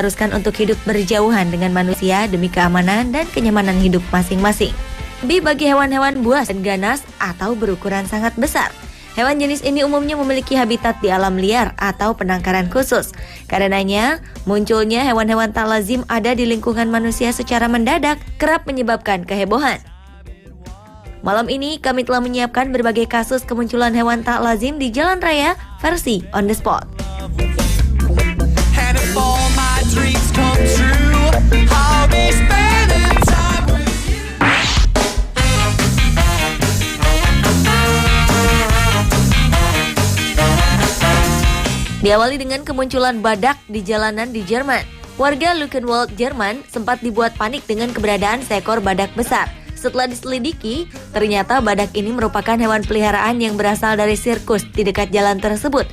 haruskan untuk hidup berjauhan dengan manusia demi keamanan dan kenyamanan hidup masing-masing. Lebih bagi hewan-hewan buas dan ganas atau berukuran sangat besar. Hewan jenis ini umumnya memiliki habitat di alam liar atau penangkaran khusus. Karenanya, munculnya hewan-hewan tak lazim ada di lingkungan manusia secara mendadak kerap menyebabkan kehebohan. Malam ini kami telah menyiapkan berbagai kasus kemunculan hewan tak lazim di jalan raya versi On The Spot. Diawali dengan kemunculan badak di jalanan di Jerman. Warga Luckenwald, Jerman sempat dibuat panik dengan keberadaan seekor badak besar. Setelah diselidiki, ternyata badak ini merupakan hewan peliharaan yang berasal dari sirkus di dekat jalan tersebut.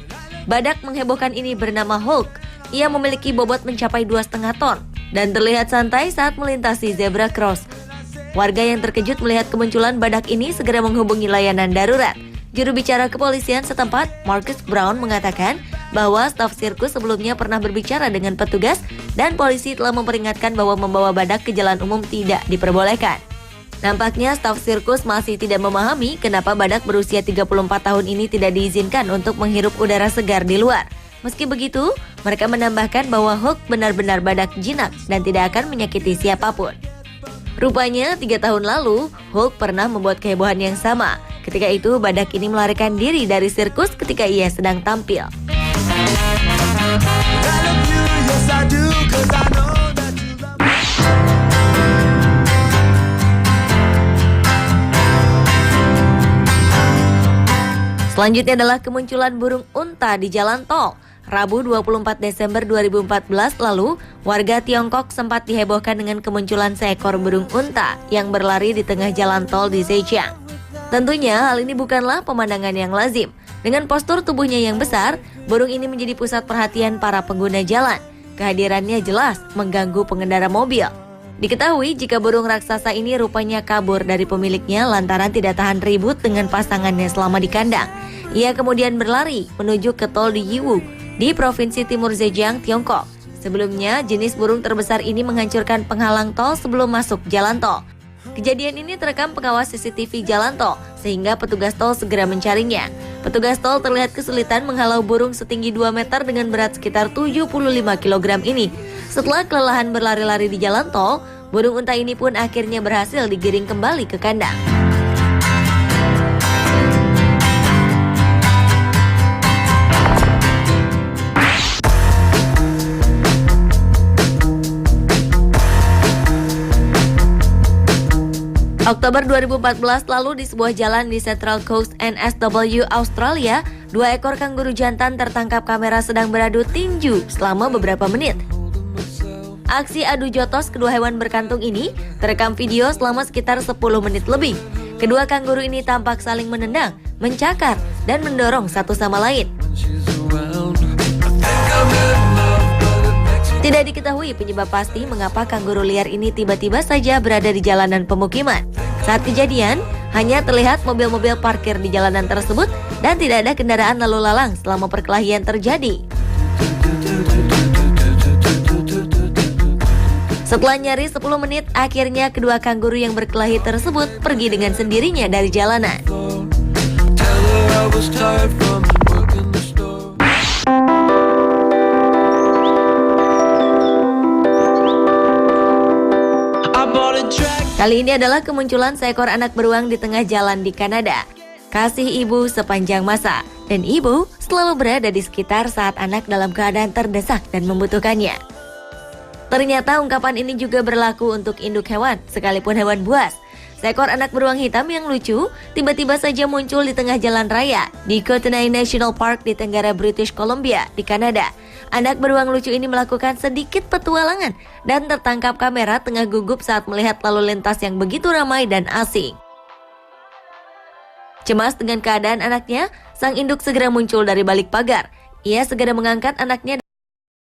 Badak menghebohkan ini bernama Hulk. Ia memiliki bobot mencapai 2,5 ton dan terlihat santai saat melintasi zebra cross. Warga yang terkejut melihat kemunculan badak ini segera menghubungi layanan darurat. Juru bicara kepolisian setempat, Marcus Brown, mengatakan bahwa staf sirkus sebelumnya pernah berbicara dengan petugas dan polisi telah memperingatkan bahwa membawa badak ke jalan umum tidak diperbolehkan. Nampaknya staf sirkus masih tidak memahami kenapa badak berusia 34 tahun ini tidak diizinkan untuk menghirup udara segar di luar. Meski begitu, mereka menambahkan bahwa Hulk benar-benar badak jinak dan tidak akan menyakiti siapapun. Rupanya 3 tahun lalu, Hulk pernah membuat kehebohan yang sama. Ketika itu, badak ini melarikan diri dari sirkus ketika ia sedang tampil. Selanjutnya adalah kemunculan burung unta di jalan tol. Rabu 24 Desember 2014 lalu, warga Tiongkok sempat dihebohkan dengan kemunculan seekor burung unta yang berlari di tengah jalan tol di Zhejiang. Tentunya hal ini bukanlah pemandangan yang lazim. Dengan postur tubuhnya yang besar, burung ini menjadi pusat perhatian para pengguna jalan. Kehadirannya jelas mengganggu pengendara mobil. Diketahui jika burung raksasa ini rupanya kabur dari pemiliknya lantaran tidak tahan ribut dengan pasangannya selama di kandang. Ia kemudian berlari menuju ke tol di Yiwu, di Provinsi Timur Zhejiang, Tiongkok. Sebelumnya, jenis burung terbesar ini menghancurkan penghalang tol sebelum masuk jalan tol. Kejadian ini terekam pengawas CCTV jalan tol, sehingga petugas tol segera mencarinya. Petugas tol terlihat kesulitan menghalau burung setinggi 2 meter dengan berat sekitar 75 kg ini. Setelah kelelahan berlari-lari di jalan tol, burung unta ini pun akhirnya berhasil digiring kembali ke kandang. Oktober 2014 lalu di sebuah jalan di Central Coast NSW, Australia, 2 ekor kanguru jantan tertangkap kamera sedang beradu tinju selama beberapa menit. Aksi adu jotos kedua hewan berkantung ini terekam video selama sekitar 10 menit lebih. Kedua kanguru ini tampak saling menendang, mencakar, dan mendorong satu sama lain. Tidak diketahui penyebab pasti mengapa kanguru liar ini tiba-tiba saja berada di jalanan pemukiman. Saat kejadian, hanya terlihat mobil-mobil parkir di jalanan tersebut dan tidak ada kendaraan lalu lalang selama perkelahian terjadi. Setelah nyaris 10 menit, akhirnya kedua kanguru yang berkelahi tersebut pergi dengan sendirinya dari jalanan. Kali ini adalah kemunculan seekor anak beruang di tengah jalan di Kanada. Kasih ibu sepanjang masa, dan ibu selalu berada di sekitar saat anak dalam keadaan terdesak dan membutuhkannya. Ternyata ungkapan ini juga berlaku untuk induk hewan, sekalipun hewan buas. Seekor anak beruang hitam yang lucu tiba-tiba saja muncul di tengah jalan raya di Kootenay National Park di tenggara British Columbia di Kanada. Anak beruang lucu ini melakukan sedikit petualangan dan tertangkap kamera tengah gugup saat melihat lalu lintas yang begitu ramai dan asing. Cemas dengan keadaan anaknya, sang induk segera muncul dari balik pagar. Ia segera mengangkat anaknya